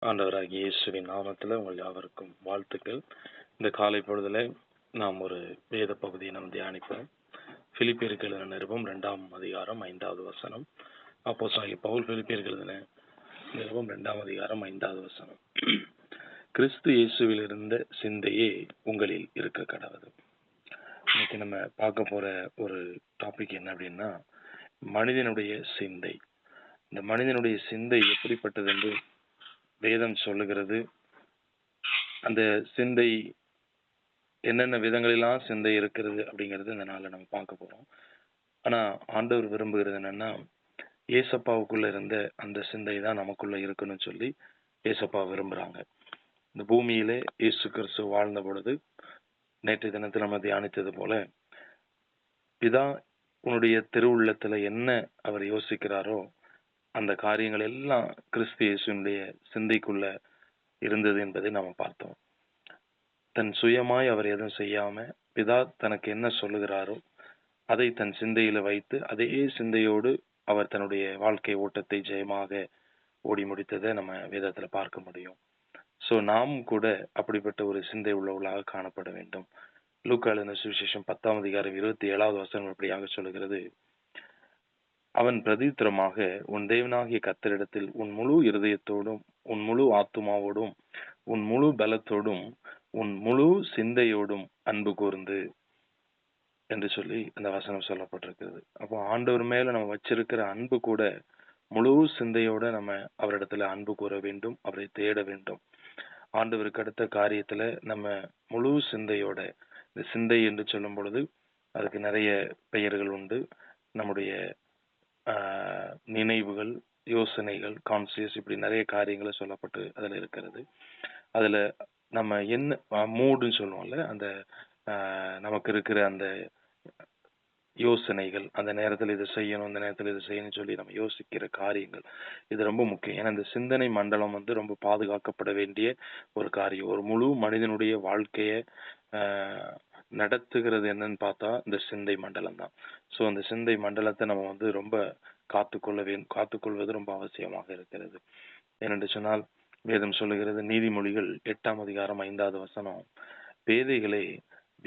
ஆண்டவராகிய இயேசுவின் நாமத்தில் உங்கள் யாவருக்கும் வாழ்த்துக்கள். இந்த காலை பொழுதுல நாம் ஒரு வேத பகுதியை நாம் தியானிப்போம். பிலிப்பியருக்கு எழுதின நிருபம் 2ஆம் அதிகாரம் 5வது வசனம். அப்போஸ்தலனாகிய பவுல் பிலிப்பியருக்கு எழுதின நிருபம் 2ஆம் அதிகாரம் 5வது வசனம். கிறிஸ்து இயேசுவில் இருந்த சிந்தையே உங்களில் இருக்க கடவுது. இன்னைக்கு நம்ம பார்க்க போற ஒரு டாபிக் என்ன அப்படின்னா, மனிதனுடைய சிந்தை. இந்த மனிதனுடைய சிந்தை எப்படிப்பட்டது என்று வேதம் சொல்லுகிறது. அந்த சிந்தை என்னென்ன விதங்களெல்லாம் சிந்தை இருக்கிறது அப்படிங்கிறது இந்த நாளில் நம்ம பார்க்க போறோம். ஆனா ஆண்டவர் விரும்புகிறது என்னன்னா, ஏசப்பாவுக்குள்ள இருந்த அந்த சிந்தை தான் நமக்குள்ள இருக்கணும்னு சொல்லி ஏசப்பா விரும்புறாங்க. இந்த பூமியிலே இயேசு கிறிஸ்து வாழ்ந்த பொழுது, நேற்று தினத்தில் நம்ம தியானித்தது போல, பிதா உன்னுடைய திருவுள்ளத்துல என்ன அவர் யோசிக்கிறாரோ அந்த காரியங்கள் எல்லாம் கிறிஸ்து இயேசுனுடைய சிந்தைக்குள்ள இருந்தது என்பதை நாம பார்த்தோம். தன் சுயமாய் அவர் எதுவும் செய்யாம, பிதா தனக்கு என்ன சொல்லுகிறாரோ அதை தன் சிந்தையில வைத்து, அதே சிந்தையோடு அவர் தன்னுடைய வாழ்க்கை ஓட்டத்தை ஜெயமாக ஓடி முடித்ததை நம்ம வேதத்துல பார்க்க முடியும். சோ நாம் கூட அப்படிப்பட்ட ஒரு சிந்தை உள்ளவர்களாக காணப்பட வேண்டும். லூக்கா எழுதின சுவிசேஷம் 10ஆம் அதிகாரம் 27வது வசனம் இப்படியாக சொல்லுகிறது, அவன் பிரதித்திரமாக, உன் தேவனாகிய கர்த்தரிடத்தில் உன் முழு இருதயத்தோடும், உன் முழு ஆத்துமாவோடும், உன் முழு பலத்தோடும், உன் முழு சிந்தையோடும் அன்பு கூர்ந்து என்று சொல்லி அந்த வசனம் சொல்லப்பட்டிருக்கிறது. அப்போ ஆண்டவர் மேல நம்ம வச்சிருக்கிற அன்பு கூட முழு சிந்தையோட நம்ம அவரிடத்துல அன்பு கூற வேண்டும், அவரை தேட வேண்டும். ஆண்டவருக்கு அடுத்த காரியத்துல நம்ம முழு சிந்தையோட, இந்த சிந்தை என்று சொல்லும் பொழுது அதுக்கு நிறைய பெயர்கள் உண்டு. நம்முடைய நினைவுகள், யோசனைகள், கான்சியஸ், இப்படி நிறைய காரியங்களை சொல்லப்பட்டு அதுல இருக்கிறது. அதுல நம்ம என்ன மூடுன்னு சொல்லுவோம்ல, அந்த நமக்கு இருக்கிற அந்த யோசனைகள், அந்த நேரத்தில் இதை செய்யணும், அந்த நேரத்தில் இதை செய்யணும்னு சொல்லி நம்ம யோசிக்கிற காரியங்கள், இது ரொம்ப முக்கியம். ஏன்னா இந்த சிந்தனை மண்டலம் வந்து ரொம்ப பாதுகாக்கப்பட வேண்டிய ஒரு காரியம். ஒரு முழு மனிதனுடைய வாழ்க்கையை நடத்துகிறது என்னன்னு பார்த்தா இந்த சிந்தை மண்டலம் தான். ஸோ அந்த சிந்தை மண்டலத்தை நம்ம வந்து ரொம்ப காத்துக்கொள்வது ரொம்ப அவசியமாக இருக்கிறது. ஏனென்று சொன்னால் வேதம் சொல்லுகிறது, நீதிமொழிகள் 8ஆம் அதிகாரம் 5வது வசனம், பேதைகளே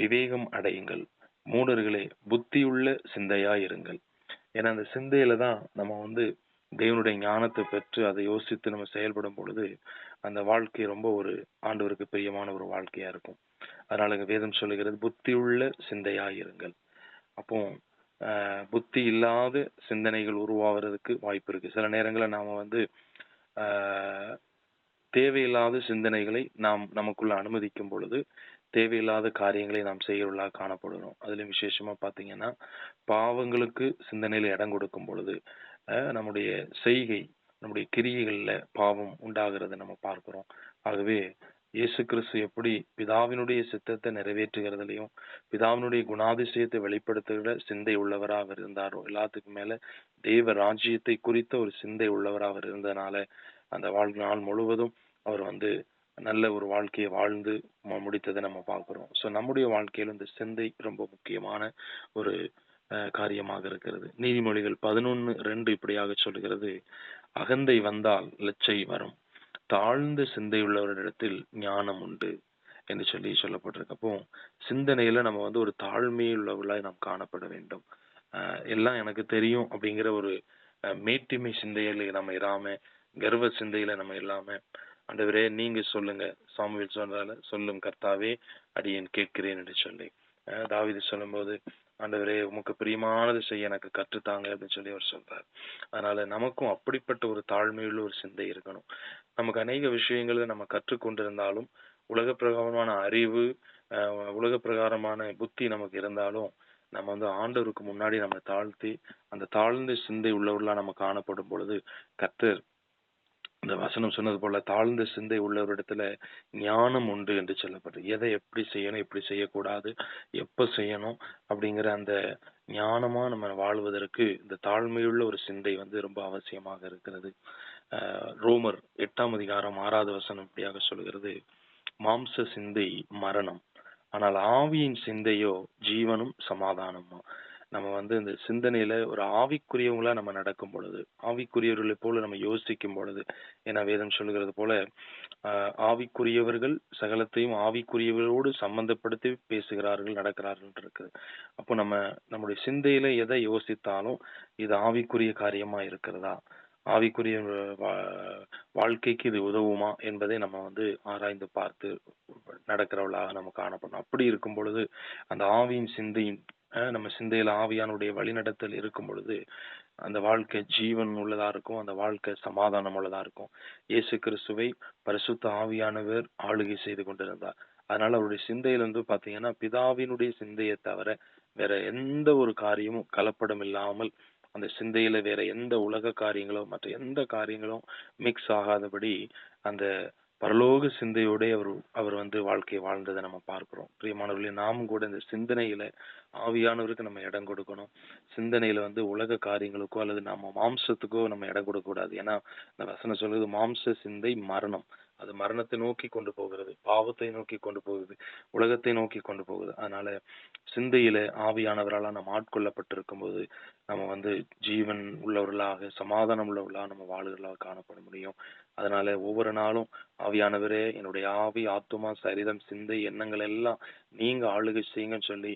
விவேகம் அடையுங்கள், மூடர்களே புத்தியுள்ள சிந்தையா இருங்கள். ஏன்னா அந்த சிந்தையில தான் நம்ம வந்து தேவனுடைய ஞானத்தை பெற்று அதை யோசித்து நம்ம செயல்படும் பொழுது அந்த வாழ்க்கை ரொம்ப ஒரு ஆண்டவருக்கு பிரியமான ஒரு வாழ்க்கையா இருக்கும். அதனால வேதம் சொல்லுகிறது, புத்தியுள்ள சிந்தையா இருங்கள். அப்போ புத்தி இல்லாத சிந்தனைகள் உருவாகிறதுக்கு வாய்ப்பு இருக்கு. சில நேரங்களில் நாம வந்து தேவையில்லாத சிந்தனைகளை நாம் நமக்குள்ள அனுமதிக்கும் பொழுது தேவையில்லாத காரியங்களை நாம் செய்கிறவர்களாக காணப்படுகிறோம். அதுலயும் விசேஷமா பாத்தீங்கன்னா, பாவங்களுக்கு சிந்தனையில இடம் கொடுக்கும் பொழுது நம்முடைய செய்கை, நம்முடைய கிரியைகள்ல பாவம் உண்டாகிறத நம்ம பார்க்கிறோம். ஆகவே இயேசு கிறிஸ்து எப்படி பிதாவினுடைய சித்தத்தை நிறைவேற்றுகிறதுலையும் பிதாவினுடைய குணாதிசயத்தை வெளிப்படுத்துகிற சிந்தை உள்ளவராக அவர் இருந்தாரோ, எல்லாத்துக்கும் மேல தேவ ராஜ்யத்தை குறித்த ஒரு சிந்தை உள்ளவராக அவர் இருந்ததுனால அந்த வாழ்நாள் முழுவதும் அவர் வந்து நல்ல ஒரு வாழ்க்கையை வாழ்ந்து முடித்ததை நம்ம பார்க்கிறோம். ஸோ நம்முடைய வாழ்க்கையில இந்த சிந்தை ரொம்ப முக்கியமான ஒரு காரியமாக இருக்கிறது. நீதிமொழிகள் 11:2 இப்படியாக சொல்லுகிறது, அகந்தை வந்தால் லச்சை வரும், தாழ்ந்த சிந்தை உள்ளவரிடத்தில் ஞானம் உண்டு என்று சொல்லி சொல்லப்பட்டிருக்கு. அப்போ சிந்தனையில நம்ம வந்து ஒரு தாழ்மையுள்ளவர்களாய் நாம் காணப்பட வேண்டும். எல்லாம் எனக்கு தெரியும் அப்படிங்கிற ஒரு மேட்டிமை சிந்தையில நம்ம இராம, கர்வ சிந்தையில நம்ம இல்லாம, ஆண்டவரே நீங்க சொல்லுங்க, சாமுவேல் சொன்னால சொல்லும் கர்த்தாவே அடியேன் கேட்கிறேன் என்று சொல்லி, தாவீது சொல்லும் போது ஆண்டவரே உமக்கு பிரியமானது செய்ய எனக்கு கற்றுத்தாங்க அப்படின்னு சொல்லி அவர் சொல்றார். அதனால நமக்கும் அப்படிப்பட்ட ஒரு தாழ்மையுள்ள ஒரு சிந்தை இருக்கணும். நமக்கு அநேக விஷயங்களை நம்ம கற்றுக்கொண்டிருந்தாலும், உலக பிரகாரமான அறிவு, உலக பிரகாரமான புத்தி நமக்கு இருந்தாலும், நம்ம வந்து ஆண்டவருக்கு முன்னாடி நம்ம தாழ்த்தி அந்த தாழ்ந்த சிந்தை உள்ளவர்களா நம்ம காணப்படும் பொழுது கர்த்தர் இந்த வசனம் சொன்னது போல தாழ்ந்த சிந்தை உள்ளவரிடத்துல ஞானம் உண்டு என்று சொல்லப்பட்டது. எதை எப்படி செய்யணும், எப்படி செய்யக்கூடாது, எப்ப செய்யணும் அப்படிங்கிற அந்த ஞானமா நம்ம வாழ்வதற்கு இந்த தாழ்மையுள்ள ஒரு சிந்தை வந்து ரொம்ப அவசியமாக இருக்கிறது. ரோமர் 8ஆம் அதிகாரம் 6வது வசனம் இப்படியாக சொல்கிறது, மாம்ச சிந்தை மரணம், ஆனால் ஆவியின் சிந்தையோ ஜீவனும் சமாதானமும். நம்ம வந்து இந்த சிந்தனையில ஒரு ஆவிக்குரியவங்களா நம்ம நடக்கும் பொழுது, ஆவிக்குரியவர்களை போல நம்ம யோசிக்கும் பொழுது, ஏன்னா வேதம் சொல்லுகிறது போல ஆவிக்குரியவர்கள் சகலத்தையும் ஆவிக்குரியவர்களோடு சம்பந்தப்படுத்தி பேசுகிறார்கள், நடக்கிறார்கள் இருக்குது. அப்போ நம்முடைய சிந்தையில எதை யோசித்தாலும் இது ஆவிக்குரிய காரியமா இருக்கிறதா, ஆவிக்குரிய வாழ்க்கைக்கு இது உதவுமா என்பதை நம்ம வந்து ஆராய்ந்து பார்த்து நடக்கிறவளாக நம்ம காணப்படணும். அப்படி இருக்கும் பொழுது அந்த ஆவியின் சிந்தையின் நம்ம சிந்தையில ஆவியானுடைய வழிநடத்தல் இருக்கும் பொழுது அந்த வாழ்க்கை ஜீவன் உள்ளதா இருக்கும், அந்த வாழ்க்கை சமாதானம் உள்ளதா இருக்கும். இயேசு கிறிஸ்துவை பரிசுத்த ஆவியானவர் ஆளுகை செய்து கொண்டிருந்தார். அதனால அவருடைய சிந்தையில வந்து பாத்தீங்கன்னா பிதாவினுடைய சிந்தையை தவிர வேற எந்த ஒரு காரியமும் கலப்படம் இல்லாமல், அந்த சிந்தையில வேற எந்த உலக காரியங்களோ மற்ற எந்த காரியங்களும் மிக்ஸ் ஆகாதபடி அந்த பரலோக சிந்தையோட அவர் வந்து வாழ்க்கையை வாழ்ந்ததை நம்ம பார்க்கிறோம். பிரியமானவர்களே, நாமும் கூட இந்த சிந்தனையில ஆவியானவருக்கு நம்ம இடம் கொடுக்கணும். சிந்தனையில வந்து உலக காரியங்களுக்கோ அல்லது நம்ம மாம்சத்துக்கோ நம்ம இடம் கொடுக்க கூடாது. ஏன்னா இந்த வசனம் சொல்லுது, மாம்ச சிந்தை மரணம், அது மரணத்தை நோக்கி கொண்டு போகிறது, பாவத்தை நோக்கி கொண்டு போகுது, உலகத்தை நோக்கி கொண்டு போகுது. அதனால சிந்தையில ஆவியானவரால் நம்ம ஆட்கொள்ளப்பட்டிருக்கும் போது நம்ம வந்து ஜீவன் உள்ளவர்களாக சமாதானம் உள்ளவர்களாக நம்ம வாழுகிறவர்களாக காணப்பட முடியும். அதனால ஒவ்வொரு நாளும் ஆவியானவரே என்னுடைய ஆவி ஆத்துமா சரீரம் சிந்தை எண்ணங்கள் எல்லாம் நீங்க ஆளுகை செய்யுங்கன்னு சொல்லி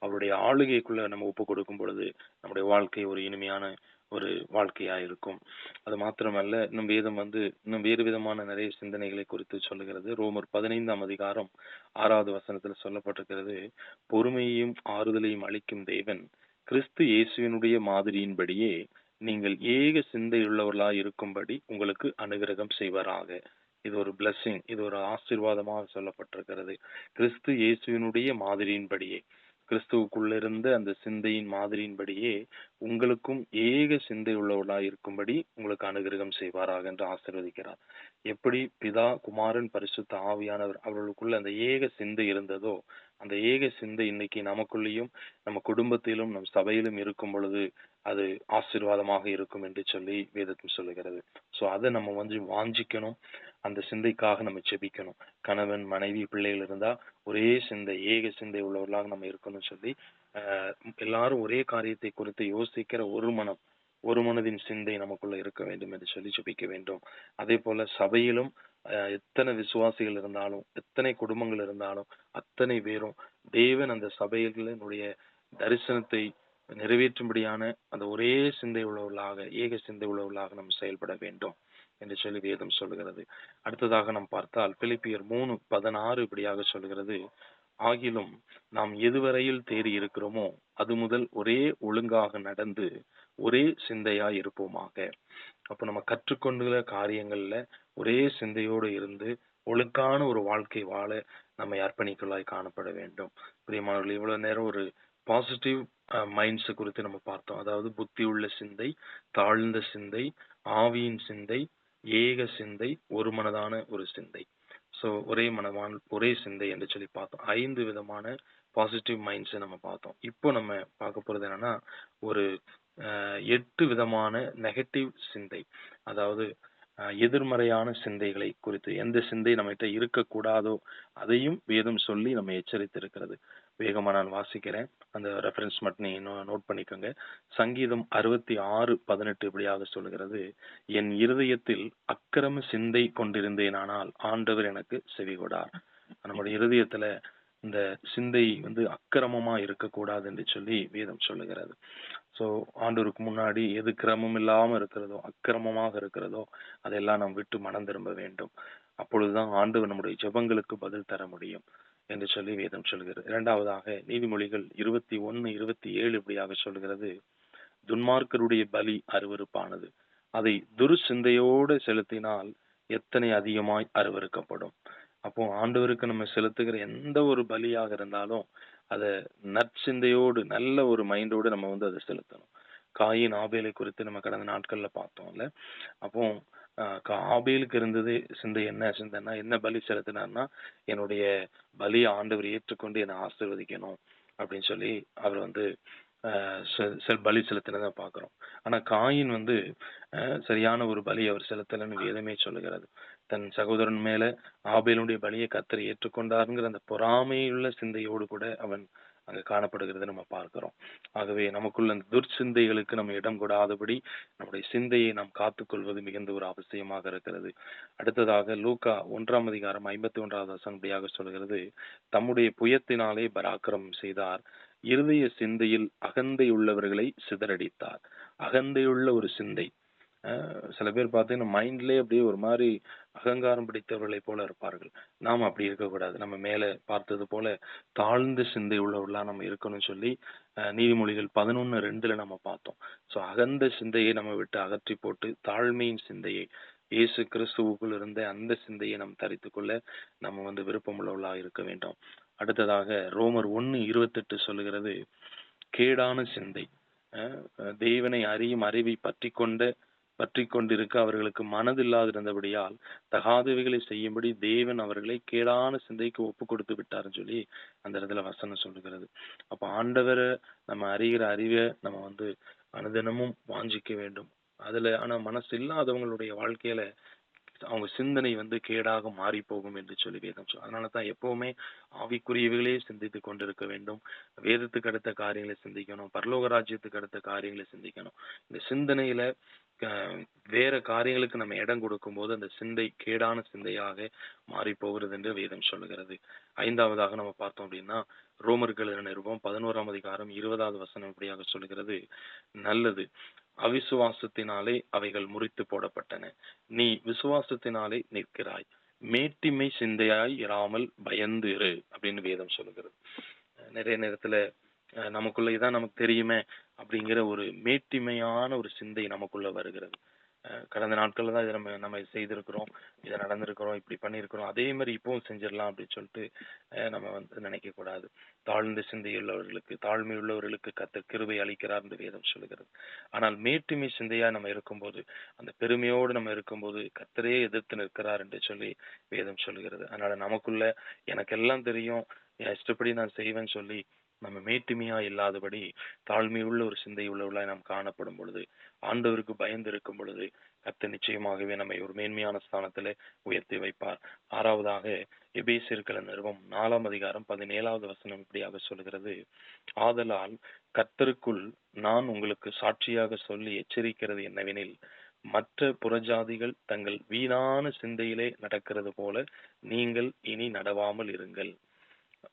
அவருடைய ஆளுகைக்குள்ள நம்ம ஒப்பு கொடுக்கும் பொழுது நம்முடைய வாழ்க்கை ஒரு இனிமையான ஒரு வாழ்க்கையா இருக்கும். அது மாத்திரமல்ல, இன்னும் வேதம் வந்து இன்னும் வேறு விதமான நிறைய சிந்தனைகளை குறித்து சொல்லுகிறது. ரோமர் 15ஆம் அதிகாரம் 6வது வசனத்துல சொல்லப்பட்டிருக்கிறது, பொறுமையையும் ஆறுதலையும் அளிக்கும் தேவன் கிறிஸ்து இயேசுவினுடைய மாதிரியின்படியே நீங்கள் ஏக சிந்தையுள்ளவர்களாய் இருக்கும்படி உங்களுக்கு அனுகிரகம் செய்வாராக. இது ஒரு பிளஸிங், இது ஒரு ஆசீர்வாதமாக சொல்லப்பட்டிருக்கிறது. கிறிஸ்து இயேசுவினுடைய மாதிரியின்படியே, கிறிஸ்துவுக்குள்ள இருந்த அந்த சிந்தையின் மாதிரியின்படியே உங்களுக்கும் ஏக சிந்தை உள்ளவர்களாய் இருக்கும்படி உங்களுக்கு அனுகிரகம் செய்வாராக என்று ஆசீர்வதிக்கிறார். எப்படி பிதா குமாரன் பரிசுத்த ஆவியானவர் அவர்களுக்குள்ள அந்த ஏக சிந்தை இருந்ததோ, அந்த ஏக சிந்தை இன்னைக்கு நமக்குள்ளேயும் நம்ம குடும்பத்திலும் நம் சபையிலும் இருக்கும் பொழுது அது ஆசீர்வாதமாக இருக்கும் என்று சொல்லி வேதத்தில் சொல்லுகிறது. சோ அதை நம்ம வந்து வாஞ்சிக்கணும், அந்த சிந்தைக்காக நம்ம ஜெபிக்கணும். கணவன் மனைவி பிள்ளைகள் இருந்தா ஒரே சிந்தை ஏக சிந்தை உள்ளவர்களாக நம்ம இருக்கணும்னு சொல்லி ஆஹ் எல்லாரும் ஒரே காரியத்தை குறித்து யோசிக்கிற ஒரு மனம், ஒரு மனதின் சிந்தை நமக்குள்ள இருக்க வேண்டும் என்று சொல்லி ஜெபிக்க வேண்டும். அதே போல சபையிலும் எத்தனை விசுவாசிகள் இருந்தாலும் எத்தனை குடும்பங்கள் இருந்தாலும் அத்தனை பேரும் தேவன் அந்த சபைகளினுடைய தரிசனத்தை நிறைவேற்றும்படியான அந்த ஒரே சிந்தை உள்ளவர்களாக ஏக சிந்தை உள்ளவர்களாக நம்ம செயல்பட வேண்டும் என்று சொல்லி வேதம் சொல்லுகிறது. அடுத்ததாக நாம் பார்த்தால் பிலிப்பியர் 3:16 இப்படியாக சொல்லுகிறது, ஆகிலும் நாம் எதுவரையில் தேறி இருக்கிறோமோ அது முதல் ஒரே ஒழுங்காக நடந்து ஒரே சிந்தையாய் இருப்போமாக. அப்ப நம்ம கற்றுக்கொண்டுள்ள காரியங்கள்ல ஒரே சிந்தையோடு இருந்து ஒழுக்கான ஒரு வாழ்க்கை வாழ நம்மை அர்ப்பணிக்கலாய் காணப்பட வேண்டும். பிரியமானவர்கள், இவ்வளவு நேரம் ஒரு பாசிட்டிவ் மைண்ட்ஸ் குறித்து நம்ம பார்த்தோம். அதாவது புத்தி உள்ள சிந்தை, தாழ்ந்த சிந்தை, ஆவியின் சிந்தை, ஏக சிந்தை, ஒரு மனதான ஒரு சிந்தை. சோ ஒரே மனவான் ஒரே சிந்தை என்று சொல்லி பார்த்தோம். 5 விதமான பாசிட்டிவ் மைண்ட்ஸ் நம்ம பார்த்தோம். இப்போ நம்ம பார்க்க போறது என்னன்னா ஒரு 8 விதமான நெகட்டிவ் சிந்தை, அதாவது எதிர்மறையான சிந்தைகளை குறித்து எந்த சிந்தை நம்மகிட்ட இருக்கக்கூடாதோ அதையும் வேதம் சொல்லி நம்ம எச்சரித்திருக்கிறது. வேகமா நான் வாசிக்கிறேன், அந்த ரெஃபரன்ஸ் மட்டும் நீங்க நோட் பண்ணிக்கோங்க. சங்கீதம் 66:18 இப்படியாக சொல்லுகிறது, என் இருதயத்தில் அக்கிரம சிந்தை கொண்டிருந்தேனானால் ஆண்டவர் எனக்கு செவிகொடார். நம்முடைய இருதயத்துல இந்த சிந்தை வந்து அக்கிரமமா இருக்கக்கூடாது என்று சொல்லி வேதம் சொல்லுகிறது. சோ ஆண்டவருக்கு முன்னாடி எது கிரமம் இல்லாம இருக்கிறதோ அக்கிரமமாக இருக்கிறதோ அதெல்லாம் நாம் விட்டு மனம் திரும்ப வேண்டும். அப்பொழுதுதான் ஆண்டவர் நம்முடைய ஜெபங்களுக்கு பதில் தர முடியும் என்று சொல்லி வேதம் சொல்கிறது. இரண்டாவதாக நீதிமொழிகள் 21:27 இப்படியாக சொல்கிறது, துன்மார்க்கருடைய பலி அருவருப்பானது, அதை துர்சிந்தையோடு செலுத்தினால் எத்தனை அதிகமாய் அருவருக்கப்படும். அப்போ ஆண்டவருக்கு நம்ம செலுத்துகிற எந்த ஒரு பலியாக இருந்தாலும் அத நற்சிந்தையோடு நல்ல ஒரு மைண்டோடு நம்ம வந்து அதை செலுத்தணும். காயின் ஆபேலை குறித்து நம்ம கடந்த நாட்கள்ல பார்த்தோம்ல. அப்போ ஆபேலுக்கு இருந்தது சிந்தை, என்ன சிந்தைன்னா என்ன பலி செலுத்தினார்னா என்னுடைய பலியை ஆண்டவர் ஏற்றுக்கொண்டு என்னை ஆசீர்வதிக்கணும் அப்படின்னு சொல்லி அவர் வந்து பலி செலுத்தினதை பார்க்கிறோம். ஆனா காயின் வந்து சரியான ஒரு பலி அவர் செலுத்தலன்னு வேதமே சொல்லுகிறது. தன் சகோதரன் மேல ஆபேலுடைய பலியை கர்த்தர் ஏற்றுக்கொண்டாருங்கிற அந்த பொறாமையுள்ள சிந்தையோடு கூட அவன் அங்க காணப்படுகிறத நம்ம பார்க்கிறோம். ஆகவே நமக்குள்ள அந்த துர்சிந்தைகளுக்கு நம்ம இடம் கொடாதபடி நம்முடைய சிந்தையை நாம் காத்துக்கொள்வது மிகுந்த ஒரு அவசியமாக இருக்கிறது. அடுத்ததாக லூக்கா 1 51 வசனம் இப்படியாக சொல்கிறது, தம்முடைய புயத்தினாலே பராக்கிரமம் செய்தார், இருதய சிந்தையில் அகந்தை உள்ளவர்களை சிதறடித்தார். அகந்தையுள்ள ஒரு சிந்தை. சில பேர் பார்த்தீங்கன்னா மைண்ட்லயே அப்படியே ஒரு மாதிரி அகங்காரம் பிடித்தவர்களை போல இருப்பார்கள். நாம் அப்படி இருக்கக்கூடாது. நம்ம மேல பார்த்தது போல தாழ்ந்த சிந்தை உள்ளவர்களா நம்ம இருக்கணும்னு சொல்லி நீதிமொழிகள் 11:2 நம்ம பார்த்தோம். ஸோ அகந்த சிந்தையை நம்ம விட்டு அகற்றி போட்டு தாழ்மையின் சிந்தையை, இயேசு கிறிஸ்துவுக்குள் இருந்த அந்த சிந்தையை நாம் தரித்துக்கொள்ள நம்ம விருப்பமுள்ளவர்களா இருக்க வேண்டும். அடுத்ததாக ரோமர் 1:28 சொல்லுகிறது, கேடான சிந்தை, தேவனை அறியும் அறிவை பற்றி கொண்டிருக்க அவர்களுக்கு மனதில்லாதிருந்தபடியால் தகாதவைகளை செய்யும்படி தேவன் அவர்களை கேடான சிந்தைக்கு ஒப்பு கொடுத்து விட்டாருன்னு சொல்லி அந்த இடத்துல வசனம் சொல்லுகிறது. அப்ப ஆண்டவரை நம்ம அறிகிற அறிவை நம்ம அனுதினமும் வாஞ்சிக்க வேண்டும். அதுல ஆனா மனசு இல்லாதவங்களுடைய வாழ்க்கையில அவங்க சிந்தனை கேடாக மாறி போகும் என்று சொல்லி வேதம் சொல்லும். அதனாலதான் எப்பவுமே ஆவிக்குரியவைகளே சிந்தித்து கொண்டிருக்க வேண்டும். வேதத்துக்கு அடுத்த காரியங்களை சிந்திக்கணும், பரலோக ராஜ்யத்துக்கு அடுத்த காரியங்களை சிந்திக்கணும். இந்த சிந்தனையில வேற காரியங்களுக்கு நம்ம இடம் கொடுக்கும் போது அந்த சிந்தை கேடான சிந்தையாக மாறி போகிறது என்று வேதம் சொல்லுகிறது. 5வதாக நம்ம பார்த்தோம் அப்படின்னா ரோமர்கள் நிருபம் 11 வசனம் இப்படியாக சொல்லுகிறது, நல்லது, அவிசுவாசத்தினாலே அவைகள் முறித்து போடப்பட்டன, நீ விசுவாசத்தினாலே நிற்கிறாய், மேட்டிமை சிந்தையாய் இராமல் பயந்து இரு அப்படின்னு வேதம் சொல்லுகிறது. நிறைய நேரத்துல நமக்குள்ள இதான் நமக்கு தெரியுமே அப்படிங்கிற ஒரு மேட்டிமையான ஒரு சிந்தை நமக்குள்ள வருகிறது. கடந்த நாட்கள்ல தான் இதை நம்ம செய்திருக்கிறோம், இதை நடந்திருக்கிறோம், இப்படி பண்ணியிருக்கிறோம், அதே மாதிரி இப்பவும் செஞ்சிடலாம் அப்படின்னு சொல்லிட்டு நம்ம நினைக்க கூடாது. தாழ்ந்த சிந்தையுள்ளவர்களுக்கு, தாழ்மை உள்ளவர்களுக்கு கர்த்தர் கிருபை அளிக்கிறார் என்று வேதம் சொல்லுகிறது. ஆனால் மேட்டுமை சிந்தையா நம்ம இருக்கும்போது, அந்த பெருமையோடு நம்ம இருக்கும்போது கர்த்தரே எதிர்த்து நிற்கிறார் என்று சொல்லி வேதம் சொல்லுகிறது. அதனால நமக்குள்ள எனக்கு எல்லாம் தெரியும், என் இஷ்டப்படி நான் செய்வேன்னு சொல்லி நம்ம மேட்டுமையா இல்லாதபடி தாழ்மையுள்ள ஒரு சிந்தை உள்ளவர்களாய் நாம் காணப்படும் பொழுது, ஆண்டவருக்கு பயந்து இருக்கும் பொழுது கர்த்தர் நிச்சயமாகவே நம்மை ஒரு மேன்மையான ஸ்தானத்திலே உயர்த்தி வைப்பார். 6வதாக எபேசியர்கள் நிருபம் 4:17 வசனம் இப்படியாக சொல்கிறது, ஆதலால் கர்த்தருக்குள் நான் உங்களுக்கு சாட்சியாக சொல்லி எச்சரிக்கிறது என்னவெனில், மற்ற புறஜாதிகள் தங்கள் வீணான சிந்தையிலே நடக்கிறது போல நீங்கள் இனி நடவாமல் இருங்கள்.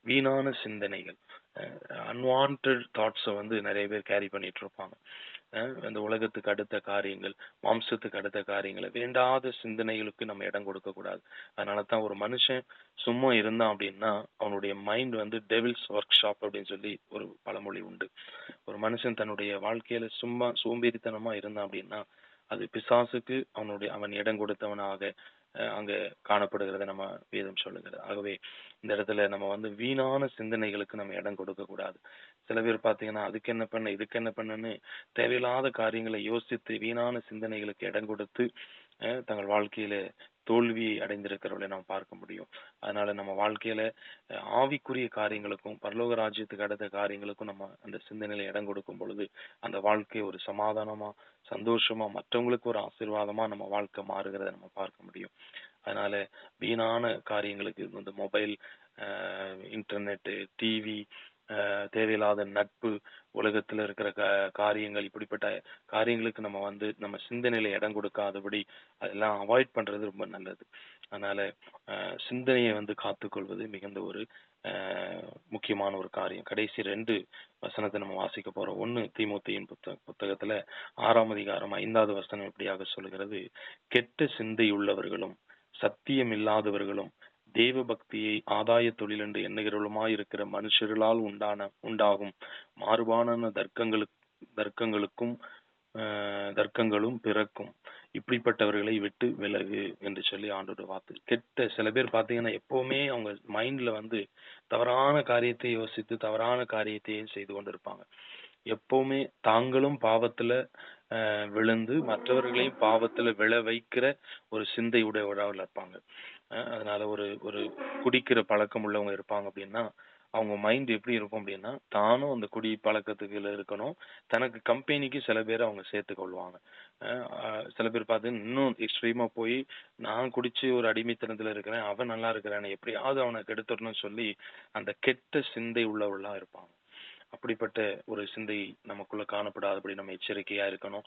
வீணான சிந்தனைகள், அன்வான்ட் தாட்ஸை நிறைய பேர் கேரி பண்ணிட்டு இருப்பாங்க. இந்த உலகத்துக்கு அடுத்த காரியங்கள், மாம்சத்துக்கு அடுத்த காரியங்களை, வேண்டாத சிந்தனைகளுக்கு நம்ம இடம் கொடுக்க கூடாது. அதனால தான் ஒரு மனுஷன் சும்மா இருந்தான் அப்படின்னா அவனுடைய மைண்ட் டெவில்ஸ் ஒர்க் ஷாப் அப்படின்னு சொல்லி ஒரு பழமொழி உண்டு. ஒரு மனுஷன் தன்னுடைய வாழ்க்கையில சும்மா சோம்பேறித்தனமா இருந்தான் அப்படின்னா அது பிசாசுக்கு அவன் இடம் கொடுத்தவனாக அங்க காணப்படுகிறத நம்ம வேதம் சொல்லுகிறது. ஆகவே இந்த இடத்துல நம்ம வீணான சிந்தனைகளுக்கு நம்ம இடம் கொடுக்க கூடாது. சில பேர் பாத்தீங்கன்னா அதுக்கு என்ன பண்ண, இதுக்கு என்ன பண்ணன்னு தேவையில்லாத காரியங்களை யோசித்து வீணான சிந்தனைகளுக்கு இடம் கொடுத்து தங்கள் வாழ்க்கையில தோல்வியை அடைந்திருக்கிறவர்களை நாம் பார்க்க முடியும். அதனால நம்ம வாழ்க்கையில ஆவிக்குரிய காரியங்களுக்கும் பரலோக ராஜ்யத்துக்கு அடுத்த காரியங்களுக்கும் நம்ம அந்த சிந்தனையில இடம் கொடுக்கும் பொழுது அந்த வாழ்க்கை ஒரு சமாதானமா, சந்தோஷமா, மற்றவங்களுக்கு ஒரு ஆசீர்வாதமா நம்ம வாழ்க்கை மாறுகிறத நம்ம பார்க்க முடியும். அதனால வீணான காரியங்களுக்கு இந்த மொபைல், இன்டர்நெட், டிவி, தேவையில்லாத நட்பு, உலகத்துல இருக்கிற காரியங்கள், இப்படிப்பட்ட காரியங்களுக்கு நம்ம சிந்தனையில இடம் கொடுக்காதபடி அதெல்லாம் அவாய்ட் பண்றது ரொம்ப நல்லது. அதனால சிந்தனையை காத்துக்கொள்வது மிகுந்த ஒரு முக்கியமான ஒரு காரியம். கடைசி 2 வசனத்தை நம்ம வாசிக்க போறோம். 1 தீமோத்தேயுவின் புத்தகத்துல 6 வசனம் இப்படியாக சொல்லுகிறது, கெட்ட சிந்தை உள்ளவர்களும் சத்தியம் இல்லாதவர்களும் தேவ பக்தியை ஆதாய தொழில் என்று எண்ணுகிறவளுமாய் இருக்கிற மனுஷர்களால் உண்டாகும் மாறுபாடான தர்க்கங்களும் பிறக்கும், இப்படிப்பட்டவர்களை விட்டு விலகு என்று சொல்லி ஆண்டோட வார்த்தை. சில பேர் பாத்தீங்கன்னா எப்பவுமே அவங்க மைண்ட்ல தவறான காரியத்தை யோசித்து தவறான காரியத்தையே செய்து கொண்டிருப்பாங்க. எப்பவுமே தாங்களும் பாவத்துல விழுந்து மற்றவர்களையும் பாவத்துல விழ வைக்கிற ஒரு சிந்தை உடையவராக இருப்பாங்க. அதனால ஒரு குடிக்கிற பழக்கம் உள்ளவங்க இருப்பாங்க அப்படின்னா அவங்க மைண்ட் எப்படி இருக்கும் அப்படின்னா, தானும் அந்த குடி பழக்கத்துக்கு இருக்கணும், தனக்கு கம்பெனிக்கு சில பேர் அவங்க சேர்த்து கொள்வாங்க. சில பேர் பார்த்து இன்னும் எக்ஸ்ட்ரீமா போய் நான் குடிச்சு ஒரு அடிமைத்தனத்துல இருக்கிறேன், அவன் நல்லா இருக்கிறானே, எப்படியாவது அவனை கெடுத்துடணும்னு சொல்லி அந்த கெட்ட சிந்தை உள்ளவர்களா இருப்பாங்க. அப்படிப்பட்ட ஒரு சிந்தை நமக்குள்ள காணப்படாதபடி நம்ம எச்சரிக்கையா இருக்கணும்.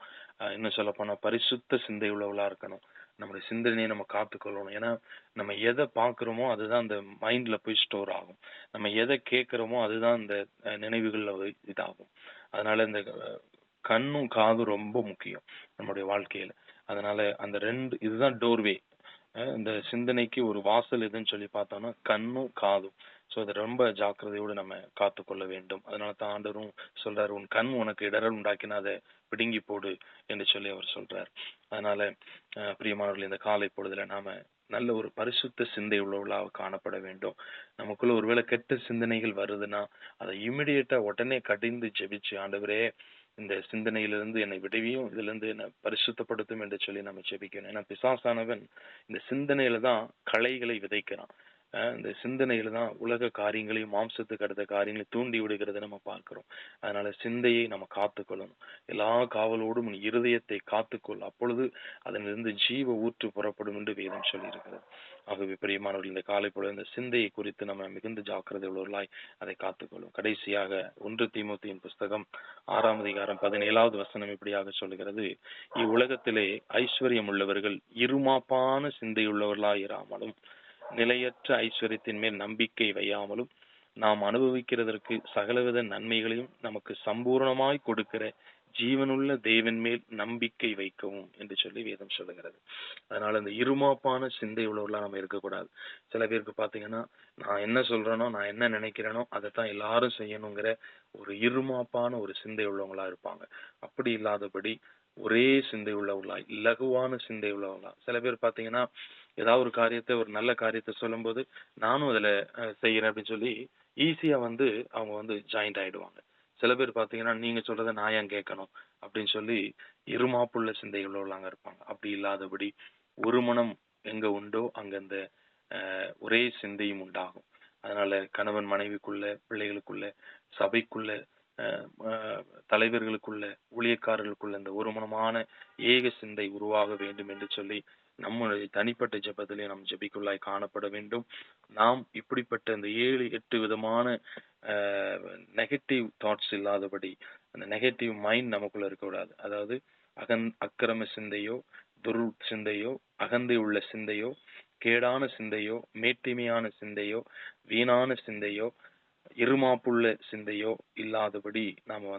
இன்னும் சொல்ல போனா பரிசுத்த சிந்தை உள்ளவளா இருக்கணும். நம்முடைய சிந்தனையை நம்ம காத்துக்கொள்ளணும். ஏன்னா நம்ம எதை பார்க்கிறோமோ அதுதான் அந்த மைண்ட்ல போய் ஸ்டோர் ஆகும். நம்ம எதை கேட்கிறோமோ அதுதான் இந்த நினைவுகள்ல இதாகும். அதனால இந்த கண்ணும் காதும் ரொம்ப முக்கியம் நம்முடைய வாழ்க்கையில. அதனால அந்த இதுதான் டோர்வே. இந்த சிந்தனைக்கு ஒரு வாசல் எதுன்னு சொல்லி பார்த்தோம்னா கண்ணும் காதும். ஸோ அதை ரொம்ப ஜாக்கிரதையோடு நம்ம காத்துக்கொள்ள வேண்டும். அதனால தான் ஆண்டவரும் சொல்றாரு, உன் கண் உனக்கு இடரல் உண்டாக்கினா அதை பிடுங்கி போடு என்று சொல்லி அவர் சொல்றார். அதனால பிரியமானவர்கள், இந்த காலை பொழுதுல நாம நல்ல ஒரு பரிசுத்த சிந்தை உள்ளவர்களாக காணப்பட வேண்டும். நமக்குள்ள ஒருவேளை கெட்ட சிந்தனைகள் வருதுன்னா அதை இமிடியேட்டா உடனே கடிந்து ஜெபிச்சு, ஆண்டவரே இந்த சிந்தனையிலிருந்து என்னை விடுவியும், இதுல இருந்து என்னை பரிசுத்தப்படுத்தும் என்று சொல்லி நம்ம ஜெபிக்கணும். ஏன்னா பிசாசானவன் இந்த சிந்தனையில தான் களைகளை விதைக்கிறான். இந்த சிந்தனையில தான் உலக காரியங்களையும் மாம்சத்துக்கு அடுத்த காரியங்களையும் தூண்டி விடுகிறத நம்ம பார்க்கிறோம். அதனால சிந்தையை நம்ம காத்துக்கொள்ளணும். எல்லா காவலோடும் உன் இருதயத்தை காத்துக்கொள், அப்பொழுது அதனிலிருந்து ஜீவ ஊற்று புறப்படும் என்று வேதம் சொல்லி இருக்கிறது. ஆகவே பிரியமானவர்கள், இந்த காலை பொழுது இந்த சிந்தையை குறித்து நம்ம மிகுந்த ஜாக்கிரதை உள்ளவர்களாய் அதை காத்துக்கொள்ளும். கடைசியாக 1 தீமோத்தேயுவின் புஸ்தகம் 6ஆம் அதிகாரம் 17வது வசனம் இப்படியாக சொல்லுகிறது, இவ்வுலகத்திலே ஐஸ்வர்யம் உள்ளவர்கள் இருமாப்பான சிந்தையுள்ளவர்களாய் இராமலும் நிலையற்ற ஐஸ்வர்யத்தின் மேல் நம்பிக்கை வையாமலும் நாம் அனுபவிக்கிறதற்கு சகலவித நன்மைகளையும் நமக்கு சம்பூர்ணமாய் கொடுக்கிற ஜீவனுள்ள தேவன் மேல் நம்பிக்கை வைக்கவும் என்று சொல்லி வேதம் சொல்லுகிறது. அதனால இந்த இருமாப்பான சிந்தை உள்ளவர்களா நம்ம இருக்கக்கூடாது. சில பேருக்கு பாத்தீங்கன்னா, நான் என்ன சொல்றேனோ, நான் என்ன நினைக்கிறேனோ அதைத்தான் எல்லாரும் செய்யணுங்கிற ஒரு இருமாப்பான ஒரு சிந்தை உள்ளவங்களா இருப்பாங்க. அப்படி இல்லாதபடி ஒரே சிந்தை உள்ளவங்களா, இலகுவான சிந்தை உள்ளவங்களா. சில பேர் பாத்தீங்கன்னா, ஏதாவது ஒரு காரியத்தை, ஒரு நல்ல காரியத்தை சொல்லும் போது நானும் அதுல செய்யறேன் அப்படின்னு சொல்லி ஈஸியா அவங்க ஜாயிண்ட் ஆயிடுவாங்க. சில பேர் பாத்தீங்கன்னா, நீங்க சொல்றதை நான் ஏன் கேட்கணும் அப்படின்னு சொல்லி இருமாப்புள்ள சிந்தைகள் உள்ளவங்க இருப்பாங்க. அப்படி இல்லாதபடி ஒரு மனம் எங்க உண்டோ அங்க அந்த ஒரே சிந்தையும் உண்டாகும். அதனால கணவன் மனைவிக்குள்ள, பிள்ளைகளுக்குள்ள, சபைக்குள்ள, தலைவர்களுக்குள்ள, ஊழியக்காரர்களுக்குள்ள இந்த ஒரு மனமான ஏக சிந்தை உருவாக வேண்டும் என்று சொல்லி நம்முடைய தனிப்பட்ட ஜெபத்திலே நாம் ஜெபிக்குள்ளாய் காணப்பட வேண்டும். நாம் இப்படிப்பட்ட இந்த 7-8 விதமான நெகட்டிவ் தாட்ஸ் இல்லாதபடி, அந்த நெகட்டிவ் மைண்ட் நமக்குள்ள இருக்கக்கூடாது. அதாவது அக்கிரம சிந்தையோ, சிந்தையோ, அகந்தை உள்ள சிந்தையோ, கேடான சிந்தையோ, மேட்டிமையான சிந்தையோ, வீணான சிந்தையோ, இருமாப்புள்ள சிந்தையோ இல்லாதபடி நாம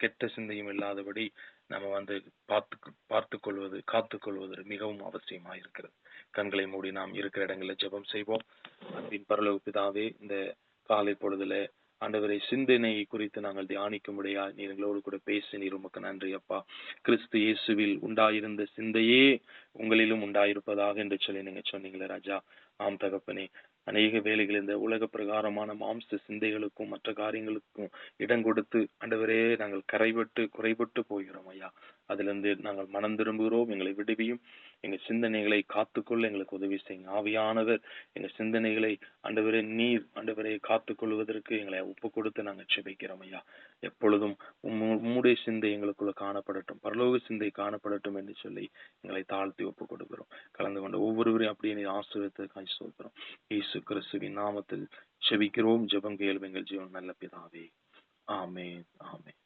கெட்ட சிந்தையும் இல்லாதபடி நம்ம பார்த்துக்கொள்வது, காத்துக்கொள்வது மிகவும் அவசியமா இருக்கிறது. கண்களை மூடி நாம் இருக்கிற இடங்களில் ஜெபம் செய்வோம். அன்பின் பரலோக பிதாவே, இந்த காலை பொழுதுல ஆண்டவரை சிந்தனையை குறித்து நாங்கள் தியானிக்கும்படியா நீர் எங்களோடு கூட பேசினீர். உமக்கு நன்றி அப்பா. கிறிஸ்து இயேசுவில் உண்டாயிருந்த சிந்தையே உங்களிலும் உண்டாயிருப்பதாக என்று சொல்லி நீங்க சொன்னீங்களே ராஜா. ஆம் தகப்பனே, அநேக வேளைகள் இந்த உலக பிரகாரமான மாம்ச சிந்தைகளுக்கும் மற்ற காரியங்களுக்கும் இடம் கொடுத்து ஆண்டவரே நாங்கள் குறைபட்டு போகிறோம் ஐயா. அதிலிருந்து நாங்கள் மனம் திரும்புகிறோம். எங்களை விடுவியும். எங்க சிந்தனைகளை காத்துக்கொள்ள எங்களுக்கு உதவி செய்யுங்க. ஆவியானவர் எங்க சிந்தனைகளை ஆண்டவரே காத்துக்கொள்வதற்கு எங்களை ஒப்பு கொடுத்து நாங்கள் செபிக்கிறோம் ஐயா. எப்பொழுதும் உம்முடைய சிந்தை எங்களுக்குள்ள காணப்படட்டும், பரலோக சிந்தை காணப்படட்டும் என்று சொல்லி எங்களை தாழ்த்தி ஒப்பு கொடுக்கிறோம். கலந்து கொண்ட ஒவ்வொருவரையும் அப்படியே நீ ஆசீர்வதித்ததற்காக ஸ்தோத்திரம். இயேசு கிறிஸ்துவின் நாமத்தில் செபிக்கிறோம். ஜெபம் கேளும் எங்கள் ஜீவன் நல்ல பிதாவே. ஆமென், ஆமென்.